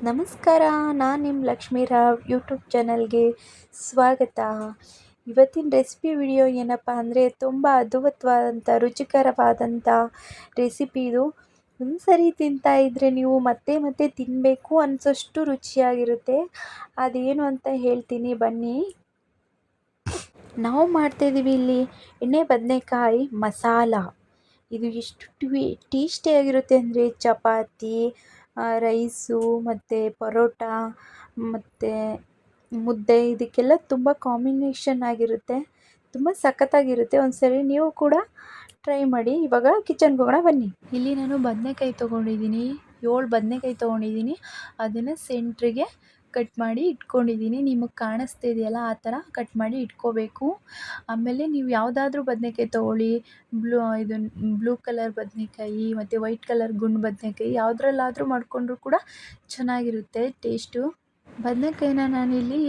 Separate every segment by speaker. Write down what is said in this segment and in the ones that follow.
Speaker 1: ನಮಸ್ಕಾರ. ನಾನು ನಿಮ್ಮ ಲಕ್ಷ್ಮೀರಾವ್ ಯೂಟ್ಯೂಬ್ ಚಾನಲ್ಗೆ ಸ್ವಾಗತ. ಇವತ್ತಿನ ರೆಸಿಪಿ ವಿಡಿಯೋ ಏನಪ್ಪ ಅಂದರೆ ತುಂಬ ಅದ್ಭುತವಾದಂಥ ರುಚಿಕರವಾದಂಥ ರೆಸಿಪಿ ಇದು. ಒಂದು ಸರಿ ತಿಂತಾ ಇದ್ದರೆ ನೀವು ಮತ್ತೆ ಮತ್ತೆ ತಿನ್ನಬೇಕು ಅನಿಸೋಷ್ಟು ರುಚಿಯಾಗಿರುತ್ತೆ. ಅದೇನು ಅಂತ ಹೇಳ್ತೀನಿ ಬನ್ನಿ. ನಾವು ಮಾಡ್ತಾಯಿದ್ದೀವಿ ಇಲ್ಲಿ ಎಣ್ಣೆ ಬದನೆಕಾಯಿ ಮಸಾಲ. ಇದು ಎಷ್ಟು ಟೇಸ್ಟಿಯಾಗಿರುತ್ತೆ ಅಂದರೆ ಚಪಾತಿ, ರೈಸು ಮತ್ತು ಪರೋಟ ಮತ್ತು ಮುದ್ದೆ ಇದಕ್ಕೆಲ್ಲ ತುಂಬ ಕಾಂಬಿನೇಷನ್ ಆಗಿರುತ್ತೆ. ತುಂಬ ಸಖತ್ತಾಗಿರುತ್ತೆ. ಒಂದ್ಸರಿ ನೀವು ಕೂಡ ಟ್ರೈ ಮಾಡಿ. ಇವಾಗ ಕಿಚನ್ಗೆ ಹೋಗೋಣ ಬನ್ನಿ. ಇಲ್ಲಿ ನಾನು ಬದನೆಕಾಯಿ ತೊಗೊಂಡಿದ್ದೀನಿ, 7 ಬದನೆಕಾಯಿ ತೊಗೊಂಡಿದ್ದೀನಿ. ಅದನ್ನು ಸೆಂಟ್ರಿಗೆ ಕಟ್ ಮಾಡಿ ಇಟ್ಕೊಂಡಿದ್ದೀನಿ. ನಿಮಗೆ ಕಾಣಿಸ್ತಾ ಇದೆಯಲ್ಲ ಆ ಥರ ಕಟ್ ಮಾಡಿ ಇಟ್ಕೋಬೇಕು. ಆಮೇಲೆ ನೀವು ಯಾವುದಾದ್ರೂ ಬದನೆಕಾಯಿ ತೊಗೊಳ್ಳಿ, ಬ್ಲೂ ಕಲರ್ ಬದನೆಕಾಯಿ ಮತ್ತು ವೈಟ್ ಕಲರ್ ಗುಂಡು ಬದನೆಕಾಯಿ ಯಾವುದ್ರಲ್ಲಾದರೂ ಮಾಡಿಕೊಂಡ್ರೂ ಕೂಡ ಚೆನ್ನಾಗಿರುತ್ತೆ ಟೇಸ್ಟು. ಬದನೆಕಾಯಿನ ನಾನಿಲ್ಲಿ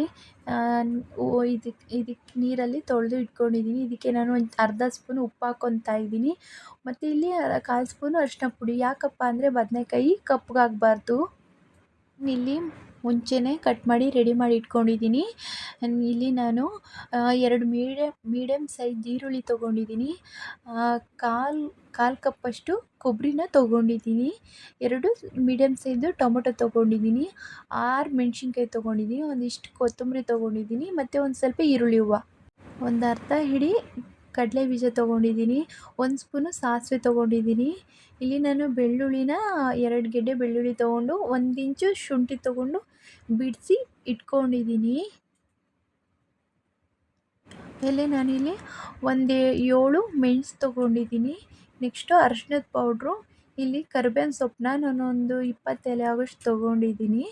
Speaker 1: ಇದಕ್ಕೆ ನೀರಲ್ಲಿ ತೊಳೆದು ಇಟ್ಕೊಂಡಿದ್ದೀನಿ. ಇದಕ್ಕೆ ನಾನು ಒಂದು ಅರ್ಧ ಸ್ಪೂನ್ ಉಪ್ಪು ಹಾಕ್ಕೊತಾ ಇದ್ದೀನಿ. ಮತ್ತು ಇಲ್ಲಿ 1/4 ಸ್ಪೂನು ಅರಿಶಿನ ಪುಡಿ. ಯಾಕಪ್ಪ ಅಂದರೆ ಬದನೆಕಾಯಿ ಕಪ್ಪಗಾಗಬಾರ್ದು. ಇಲ್ಲಿ ಮುಂಚೆನೇ ಕಟ್ ಮಾಡಿ ರೆಡಿ ಮಾಡಿ ಇಟ್ಕೊಂಡಿದ್ದೀನಿ. ಇಲ್ಲಿ ನಾನು 2 ಮೀಡಿಯಮ್ ಸೈಜ್ ಈರುಳ್ಳಿ ತೊಗೊಂಡಿದ್ದೀನಿ. ಕಾಲು ಕಪ್ಪಷ್ಟು ಕೊಬ್ಬರಿನ ತೊಗೊಂಡಿದ್ದೀನಿ. 2 ಮೀಡಿಯಮ್ ಸೈಜು ಟೊಮೊಟೊ ತೊಗೊಂಡಿದ್ದೀನಿ. 6 ಮೆಣಸಿನ್ಕಾಯಿ ತೊಗೊಂಡಿದ್ದೀನಿ. ಒಂದಿಷ್ಟು ಕೊತ್ತಂಬರಿ ತೊಗೊಂಡಿದ್ದೀನಿ ಮತ್ತು ಒಂದು ಸ್ವಲ್ಪ ಈರುಳ್ಳಿ ಹೂವು, ಒಂದು ಅರ್ಧ ಹಿಡಿ ಕಡಲೆ ಬೀಜ ತೊಗೊಂಡಿದ್ದೀನಿ. 1 ಸ್ಪೂನು ಸಾಸಿವೆ ತೊಗೊಂಡಿದ್ದೀನಿ. ಇಲ್ಲಿ ನಾನು ಬೆಳ್ಳುಳ್ಳಿನ 2 ಗೆಡ್ಡೆ ಬೆಳ್ಳುಳ್ಳಿ ತೊಗೊಂಡು 1 ಇಂಚು ಶುಂಠಿ ತೊಗೊಂಡು ಬಿಡಿಸಿ ಇಟ್ಕೊಂಡಿದ್ದೀನಿ. ಆಮೇಲೆ ನಾನಿಲ್ಲಿ ಒಂದು 7 ಮೆಣಸು ತೊಗೊಂಡಿದ್ದೀನಿ. ನೆಕ್ಸ್ಟು ಅರಿಶಿನದ ಪೌಡ್ರು. ಇಲ್ಲಿ ಕರಿಬೇವಿನ ಸೊಪ್ಪನ್ನ ನಾನೊಂದು 20 ಎಲೆ ಆಗೋಷ್ಟು ತೊಗೊಂಡಿದ್ದೀನಿ.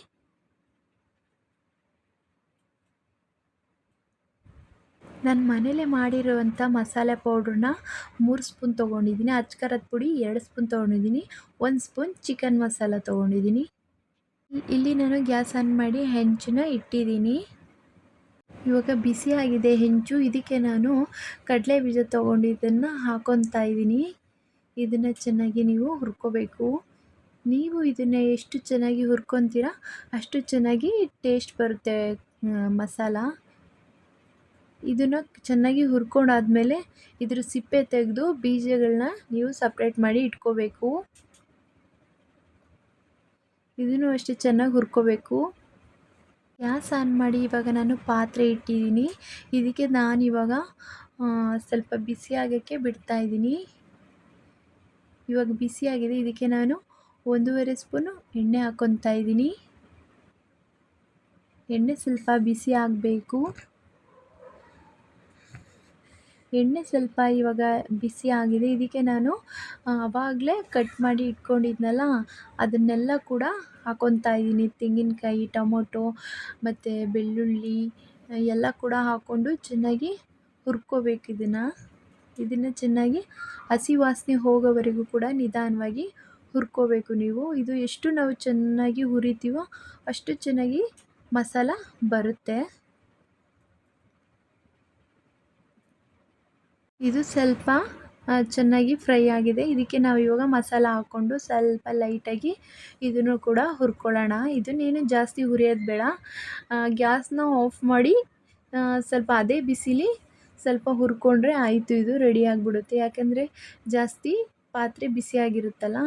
Speaker 1: ನಾನು ಮನೇಲೇ ಮಾಡಿರುವಂಥ ಮಸಾಲೆ ಪೌಡ್ರನ್ನ 3 ಸ್ಪೂನ್ ತೊಗೊಂಡಿದ್ದೀನಿ. ಅಚ್ಕಾರದ ಪುಡಿ 2 ಸ್ಪೂನ್ ತೊಗೊಂಡಿದ್ದೀನಿ. 1 ಸ್ಪೂನ್ ಚಿಕನ್ ಮಸಾಲ ತೊಗೊಂಡಿದ್ದೀನಿ. ಇಲ್ಲಿ ನಾನು ಗ್ಯಾಸ್ ಆನ್ ಮಾಡಿ ಹೆಂಚನ್ನ ಇಟ್ಟಿದ್ದೀನಿ. ಇವಾಗ ಬಿಸಿ ಆಗಿದೆ ಹೆಂಚು. ಇದಕ್ಕೆ ನಾನು ಕಡಲೆ ಬೀಜ ತೊಗೊಂಡಿದ್ದನ್ನು ಹಾಕ್ಕೊತಾ ಇದ್ದೀನಿ. ಇದನ್ನು ಚೆನ್ನಾಗಿ ನೀವು ಹುರ್ಕೋಬೇಕು. ನೀವು ಇದನ್ನು ಎಷ್ಟು ಚೆನ್ನಾಗಿ ಹುರ್ಕೊತೀರ ಅಷ್ಟು ಚೆನ್ನಾಗಿ ಟೇಸ್ಟ್ ಬರುತ್ತೆ ಮಸಾಲ. ಇದನ್ನು ಚೆನ್ನಾಗಿ ಹುರ್ಕೊಂಡಾದ್ಮೇಲೆ ಇದ್ರ ಸಿಪ್ಪೆ ತೆಗೆದು ಬೀಜಗಳನ್ನ ನೀವು ಸಪ್ರೇಟ್ ಮಾಡಿ ಇಟ್ಕೋಬೇಕು. ಇದನ್ನು ಅಷ್ಟೇ ಚೆನ್ನಾಗಿ ಹುರ್ಕೋಬೇಕು. ಗ್ಯಾಸ್ ಆನ್ ಮಾಡಿ ಇವಾಗ ನಾನು ಪಾತ್ರೆ ಇಟ್ಟಿದ್ದೀನಿ. ಇದಕ್ಕೆ ನಾನಿವಾಗ ಸ್ವಲ್ಪ ಬಿಸಿ ಆಗೋಕ್ಕೆ ಬಿಡ್ತಾಯಿದ್ದೀನಿ. ಇವಾಗ ಬಿಸಿಯಾಗಿದೆ. ಇದಕ್ಕೆ ನಾನು 1.5 ಸ್ಪೂನು ಎಣ್ಣೆ ಹಾಕ್ಕೊತಾ ಇದ್ದೀನಿ. ಎಣ್ಣೆ ಸ್ವಲ್ಪ ಬಿಸಿ ಆಗಬೇಕು. ಎಣ್ಣೆ ಸ್ವಲ್ಪ ಇವಾಗ ಬಿಸಿ ಆಗಿದೆ. ಇದಕ್ಕೆ ನಾನು ಆವಾಗಲೇ ಕಟ್ ಮಾಡಿ ಇಟ್ಕೊಂಡಿದ್ನಲ್ಲ ಅದನ್ನೆಲ್ಲ ಕೂಡ ಹಾಕ್ಕೊತಾ ಇದ್ದೀನಿ. ತೆಂಗಿನಕಾಯಿ, ಟೊಮೊಟೊ ಮತ್ತು ಬೆಳ್ಳುಳ್ಳಿ ಎಲ್ಲ ಕೂಡ ಹಾಕ್ಕೊಂಡು ಚೆನ್ನಾಗಿ ಹುರ್ಕೋಬೇಕು. ಇದನ್ನು ಚೆನ್ನಾಗಿ ಹಸಿ ವಾಸನೆ ಹೋಗೋವರೆಗೂ ಕೂಡ ನಿಧಾನವಾಗಿ ಹುರ್ಕೋಬೇಕು ನೀವು. ಇದು ಎಷ್ಟು ನಾವು ಚೆನ್ನಾಗಿ ಹುರಿತೀವೋ ಅಷ್ಟು ಚೆನ್ನಾಗಿ ಮಸಾಲ ಬರುತ್ತೆ. ಇದು ಸ್ವಲ್ಪ ಚೆನ್ನಾಗಿ ಫ್ರೈ ಆಗಿದೆ. ಇದಕ್ಕೆ ನಾವು ಇವಾಗ ಮಸಾಲ ಹಾಕ್ಕೊಂಡು ಸ್ವಲ್ಪ ಲೈಟಾಗಿ ಇದನ್ನು ಕೂಡ ಹುರ್ಕೊಳ್ಳೋಣ. ಇದನ್ನೇನು ಜಾಸ್ತಿ ಹುರಿಯೋದು ಬೇಡ. ಗ್ಯಾಸ್ನ ಆಫ್ ಮಾಡಿ ಸ್ವಲ್ಪ ಅದೇ ಬಿಸಿಲಿ ಸ್ವಲ್ಪ ಹುರ್ಕೊಂಡ್ರೆ ಆಯಿತು. ಇದು ರೆಡಿ ಆಗಿಬಿಡುತ್ತೆ. ಯಾಕೆಂದರೆ ಜಾಸ್ತಿ ಪಾತ್ರೆ ಬಿಸಿಯಾಗಿರುತ್ತಲ್ಲ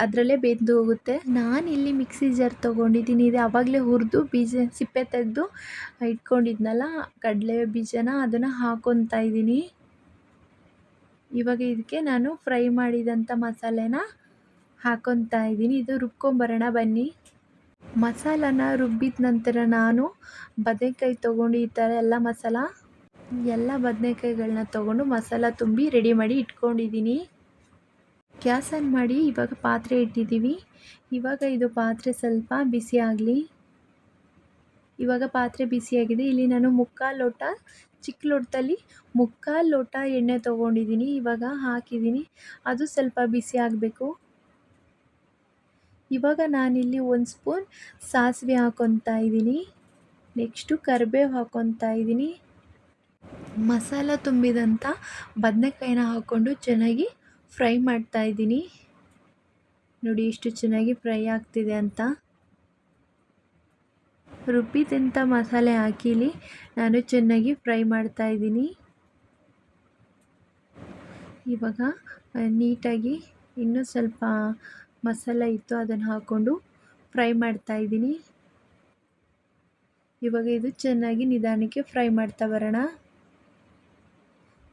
Speaker 1: ಅದರಲ್ಲೇ ಬೆಂದು ಹೋಗುತ್ತೆ. ನಾನಿಲ್ಲಿ ಮಿಕ್ಸಿ ಜಾರ್ ತೊಗೊಂಡಿದ್ದೀನಿ. ಇದು ಆವಾಗಲೇ ಹುರಿದು ಬೀಜ ಸಿಪ್ಪೆ ತೆಗೆದು ಇಟ್ಕೊಂಡಿದ್ನಲ್ಲ ಕಡಲೆ ಬೀಜನ ಅದನ್ನು ಹಾಕ್ಕೊತಾ ಇದ್ದೀನಿ. ಇವಾಗ ಇದಕ್ಕೆ ನಾನು ಫ್ರೈ ಮಾಡಿದಂಥ ಮಸಾಲೆನ ಹಾಕ್ಕೊತಾ ಇದ್ದೀನಿ. ಇದು ರುಬ್ಕೊಂಬರೋಣ ಬನ್ನಿ. ಮಸಾಲನ ರುಬ್ಬಿದ ನಂತರ ನಾನು ಬದನೆಕಾಯಿ ತೊಗೊಂಡು ಈ ಥರ ಎಲ್ಲ ಬದನೆಕಾಯಿಗಳನ್ನ ತೊಗೊಂಡು ಮಸಾಲ ತುಂಬಿ ರೆಡಿ ಮಾಡಿ ಇಟ್ಕೊಂಡಿದ್ದೀನಿ. ಗ್ಯಾಸ್ ಆನ್ ಮಾಡಿ ಇವಾಗ ಪಾತ್ರೆ ಇಟ್ಟಿದ್ದೀವಿ. ಇವಾಗ ಇದು ಪಾತ್ರೆ ಸ್ವಲ್ಪ ಬಿಸಿ ಆಗಲಿ. ಇವಾಗ ಪಾತ್ರೆ ಬಿಸಿಯಾಗಿದೆ. ಇಲ್ಲಿ ನಾನು 3/4 ಲೋಟ, ಚಿಕ್ಕ ಲೋಟದಲ್ಲಿ 3/4 ಲೋಟ ಎಣ್ಣೆ ತೊಗೊಂಡಿದ್ದೀನಿ. ಇವಾಗ ಹಾಕಿದ್ದೀನಿ. ಅದು ಸ್ವಲ್ಪ ಬಿಸಿ ಆಗಬೇಕು. ಇವಾಗ ನಾನಿಲ್ಲಿ 1 ಸ್ಪೂನ್ ಸಾಸಿವೆ ಹಾಕ್ಕೊತಾ ಇದ್ದೀನಿ. ನೆಕ್ಸ್ಟು ಕರಿಬೇವು ಹಾಕ್ಕೊತಾ ಇದ್ದೀನಿ. ಮಸಾಲ ತುಂಬಿದಂಥ ಬದನೆಕಾಯಿನ ಹಾಕ್ಕೊಂಡು ಚೆನ್ನಾಗಿ ಫ್ರೈ ಮಾಡ್ತಾಯಿದ್ದೀನಿ. ನೋಡಿ ಎಷ್ಟು ಚೆನ್ನಾಗಿ ಫ್ರೈ ಆಗ್ತಿದೆ ಅಂತ. ರುಬ್ಬಿದಂಥ ಮಸಾಲೆ ಹಾಕಿ ಇಲ್ಲಿ ನಾನು ಚೆನ್ನಾಗಿ ಫ್ರೈ ಮಾಡ್ತಾಯಿದ್ದೀನಿ. ಇವಾಗ ನೀಟಾಗಿ ಇನ್ನೂ ಸ್ವಲ್ಪ ಮಸಾಲೆ ಇತ್ತು ಅದನ್ನು ಹಾಕ್ಕೊಂಡು ಫ್ರೈ ಮಾಡ್ತಾಯಿದ್ದೀನಿ. ಇವಾಗ ಇದು ಚೆನ್ನಾಗಿ ನಿಧಾನಕ್ಕೆ ಫ್ರೈ ಮಾಡ್ತಾ ಬರೋಣ.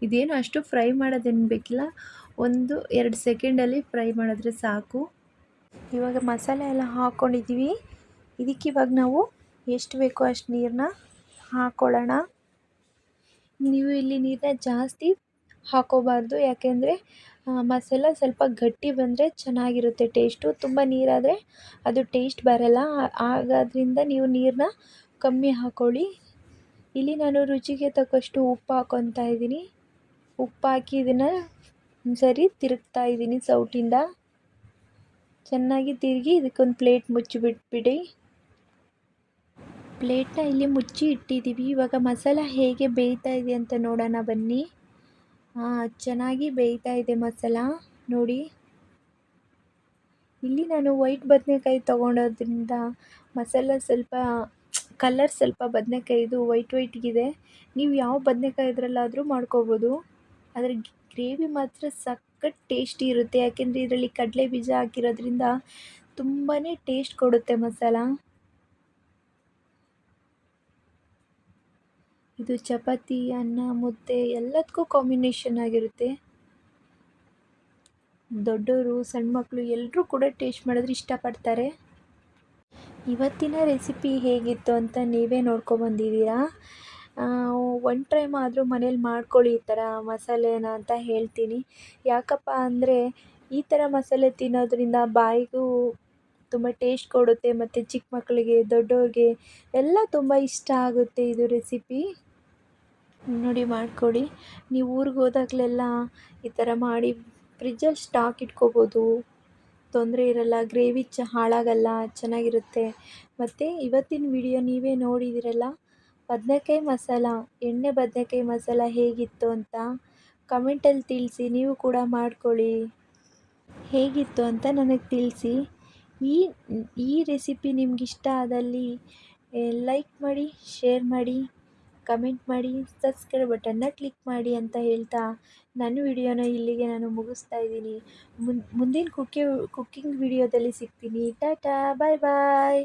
Speaker 1: ಇದೇನು ಅಷ್ಟು ಫ್ರೈ ಮಾಡೋದೇನು ಬೇಕಿಲ್ಲ, 1-2 ಸೆಕೆಂಡಲ್ಲಿ ಫ್ರೈ ಮಾಡಿದ್ರೆ ಸಾಕು. ಇವಾಗ ಮಸಾಲೆ ಎಲ್ಲ ಹಾಕ್ಕೊಂಡಿದ್ದೀವಿ. ಇದಕ್ಕಿವಾಗ ನಾವು ಎಷ್ಟು ಬೇಕೋ ಅಷ್ಟು ನೀರನ್ನ ಹಾಕ್ಕೊಳ್ಳೋಣ. ನೀವು ಇಲ್ಲಿ ನೀರನ್ನ ಜಾಸ್ತಿ ಹಾಕೋಬಾರ್ದು, ಯಾಕೆಂದರೆ ಮಸಾಲ ಸ್ವಲ್ಪ ಗಟ್ಟಿ ಬಂದರೆ ಚೆನ್ನಾಗಿರುತ್ತೆ ಟೇಸ್ಟು. ತುಂಬ ನೀರಾದರೆ ಅದು ಟೇಸ್ಟ್ ಬರಲ್ಲ. ಆಗೋದ್ರಿಂದ ನೀವು ನೀರನ್ನ ಕಮ್ಮಿ ಹಾಕ್ಕೊಳ್ಳಿ. ಇಲ್ಲಿ ನಾನು ರುಚಿಗೆ ತಕ್ಕಷ್ಟು ಉಪ್ಪು ಹಾಕ್ಕೊತಾ ಇದ್ದೀನಿ. ಉಪ್ಪು ಹಾಕಿ ಇದನ್ನು ಸರಿ ತಿರುಗ್ತಾ ಇದ್ದೀನಿ ಸೌಟಿಂದ. ಚೆನ್ನಾಗಿ ತಿರುಗಿ ಇದಕ್ಕೊಂದು ಪ್ಲೇಟ್ ಮುಚ್ಚಿಬಿಟ್ಬಿಡಿ. ಪ್ಲೇಟ್ನ ಇಲ್ಲಿ ಮುಚ್ಚಿ ಇಟ್ಟಿದ್ದೀವಿ. ಇವಾಗ ಮಸಾಲ ಹೇಗೆ ಬೇಯ್ತಾ ಇದೆ ಅಂತ ನೋಡೋಣ ಬನ್ನಿ. ಚೆನ್ನಾಗಿ ಬೇಯ್ತಾ ಇದೆ ಮಸಾಲ ನೋಡಿ. ಇಲ್ಲಿ ನಾನು ವೈಟ್ ಬದನೆಕಾಯಿ ತೊಗೊಂಡೋದ್ರಿಂದ ಮಸಾಲ ಸ್ವಲ್ಪ ಕಲರ್ ಸ್ವಲ್ಪ ಬದನೆಕಾಯಿದು ವೈಟ್ಗಿದೆ. ನೀವು ಯಾವ ಬದನೆಕಾಯಿ ಇದರಲ್ಲಾದರೂ ಮಾಡ್ಕೋಬೋದು. ಆದರೆ ಗ್ರೇವಿ ಮಾತ್ರ ಸಖತ್ ಟೇಸ್ಟಿ ಇರುತ್ತೆ, ಯಾಕೆಂದರೆ ಇದರಲ್ಲಿ ಕಡಲೆ ಬೀಜ ಹಾಕಿರೋದ್ರಿಂದ ತುಂಬಾ ಟೇಸ್ಟ್ ಕೊಡುತ್ತೆ ಮಸಾಲ. ಇದು ಚಪಾತಿ, ಅನ್ನ, ಮುದ್ದೆ ಎಲ್ಲದಕ್ಕೂ ಕಾಂಬಿನೇಷನ್ ಆಗಿರುತ್ತೆ. ದೊಡ್ಡವರು, ಸಣ್ಣ ಮಕ್ಕಳು ಎಲ್ಲರೂ ಕೂಡ ಟೇಸ್ಟ್ ಮಾಡಿದ್ರೆ ಇಷ್ಟಪಡ್ತಾರೆ. ಇವತ್ತಿನ ರೆಸಿಪಿ ಹೇಗಿತ್ತು ಅಂತ ನೀವೇ ನೋಡ್ಕೊಬಂದಿದ್ದೀರಾ. ಒನ್ ಟೈಮ್ ಆದರೂ ಮನೇಲಿ ಮಾಡ್ಕೊಳ್ಳಿ ಈ ಥರ ಮಸಾಲೆನ ಅಂತ ಹೇಳ್ತೀನಿ. ಯಾಕಪ್ಪ ಅಂದರೆ ಈ ಥರ ಮಸಾಲೆ ತಿನ್ನೋದ್ರಿಂದ ಬಾಯಿಗೂ ತುಂಬ ಟೇಸ್ಟ್ ಕೊಡುತ್ತೆ, ಮತ್ತು ಚಿಕ್ಕ ಮಕ್ಕಳಿಗೆ, ದೊಡ್ಡವ್ರಿಗೆ ಎಲ್ಲ ತುಂಬ ಇಷ್ಟ ಆಗುತ್ತೆ ಇದು ರೆಸಿಪಿ. ನೋಡಿ ಮಾಡಿಕೊಡಿ. ನೀವು ಊರಿಗೆ ಹೋದಾಗಲೆಲ್ಲ ಈ ಥರ ಮಾಡಿ ಫ್ರಿಜ್ಜಲ್ಲಿ ಸ್ಟಾಕ್ ಇಟ್ಕೋಬೋದು, ತೊಂದರೆ ಇರಲ್ಲ. ಗ್ರೇವಿ ಹಾಳಾಗಲ್ಲ, ಚೆನ್ನಾಗಿರುತ್ತೆ. ಮತ್ತು ಇವತ್ತಿನ ವಿಡಿಯೋ ನೀವೇ ನೋಡಿದಿರಲ್ಲ, ಬದನೆಕಾಯಿ ಮಸಾಲ, ಎಣ್ಣೆ ಬದನೆಕಾಯಿ ಮಸಾಲ ಹೇಗಿತ್ತು ಅಂತ ಕಮೆಂಟಲ್ಲಿ ತಿಳಿಸಿ. ನೀವು ಕೂಡ ಮಾಡ್ಕೊಳ್ಳಿ, ಹೇಗಿತ್ತು ಅಂತ ನನಗೆ ತಿಳಿಸಿ. ಈ ರೆಸಿಪಿ ನಿಮಗಿಷ್ಟ ಆದಲ್ಲಿ ಲೈಕ್ ಮಾಡಿ, ಶೇರ್ ಮಾಡಿ, ಕಮೆಂಟ್ ಮಾಡಿ, ಸಬ್ಸ್ಕ್ರೈಬ್ ಬಟನ್ನ ಕ್ಲಿಕ್ ಮಾಡಿ ಅಂತ ಹೇಳ್ತಾ ನನ್ನ ವಿಡಿಯೋನ ಇಲ್ಲಿಗೆ ನಾನು ಮುಗಿಸ್ತಾ ಇದ್ದೀನಿ. ಮುಂದಿನ ಕುಕ್ಕಿಂಗ್ ವಿಡಿಯೋದಲ್ಲಿ ಸಿಗ್ತೀನಿ. ಟಾಟಾ, ಬಾಯ್ ಬಾಯ್.